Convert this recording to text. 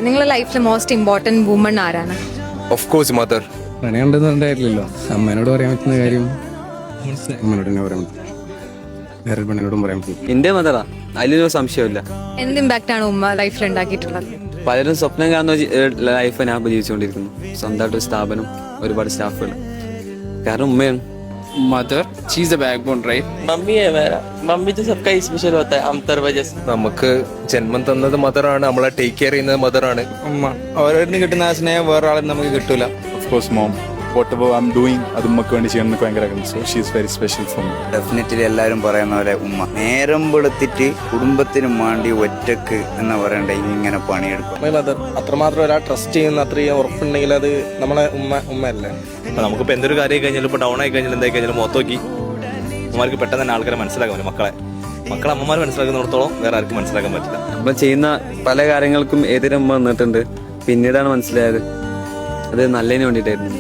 നിങ്ങളുടെ ലൈഫിലെ most important woman ആരാണ്? Of course mother. പ്രണയമുണ്ടെന്ന് ഉണ്ടായിട്ടില്ലല്ലോ. അമ്മേനോട് പറയാൻ പറ്റുന്ന കാര്യം അമ്മനോട് തന്നെ പറയാൻ പറ്റും. വേറെ പെണ്ണിനോടും പറയാൻ പറ്റും. എന്റെ മദറാ, അതിലൊരു സംശയമില്ല. എന്ത് ഇമ്പാക്റ്റ് ആണ് ഉമ്മ ലൈഫിൽ ഉണ്ടാക്കിയിട്ടുള്ളത്? പലരും സ്വപ്നം കാണുന്ന ലൈഫ് ഞാൻ ജീവിച്ചുകൊണ്ടിരിക്കുന്നു. സ്വന്തമായിട്ട് ഒരു സ്ഥാപനം, ഒരുപാട് സ്റ്റാഫുകൾ. കാരണം ഉമ്മയാണ്. Mother she is the backbone right. Mummy है मेरा. मम्मी तो सबका स्पेशल होता है अमतर वजह से. നമുക്ക് ജന്മം തന്നത് മദറാണ്, നമ്മളെ ടേക്ക് കെയർ ചെയ്യുന്നത് മദറാണ്. ഉമ്മ ഓരോരുത്തരും കിട്ടുന്ന ആ സ്നേഹം വേറെ ആളും നമുക്ക് കിട്ടൂല. Of course mom. Whatever I'm doing അത് ഉമ്മക്ക് വേണ്ടി ചെയ്യുന്നത് ഭയങ്കര so she is very special for me. Definitely എല്ലാവരും പറയുന്ന പോലെ ഉമ്മ നേരം വെളുത്തിട്ട് കുടുംബത്തിനും വേണ്ടി ഒറ്റക്ക് എന്ന് പറയണ്ട ഇങ്ങനെ പണിയെടുക്കും. മദർ അത്രമാത്രം ഒരാൾ ട്രസ്റ്റ് ചെയ്യുന്ന അത്രയും ഉറപ്പുണ്ടെങ്കിൽ അത് നമ്മളെ ഉമ്മയല്ലേ. നമുക്കിപ്പോൾ എന്തൊരു കാര്യം കഴിഞ്ഞാലും ഇപ്പോൾ ഡൗൺ ആയി കഴിഞ്ഞാലും എന്തായി കഴിഞ്ഞാലും മൊത്തമൊക്കി അമ്മമാർക്ക് പെട്ടെന്ന് തന്നെ ആൾക്കാരെ മനസ്സിലാക്കാൻ പറ്റും. മക്കളെ അമ്മമാർ മനസ്സിലാക്കുന്നിടത്തോളം വേറെ ആർക്കും മനസ്സിലാക്കാൻ പറ്റില്ല. നമ്മൾ ചെയ്യുന്ന പല കാര്യങ്ങൾക്കും എതിരമ്മ വന്നിട്ടുണ്ട്. പിന്നീടാണ് മനസ്സിലായത് അത് നല്ലതിന് വേണ്ടിയിട്ടായിരുന്നു.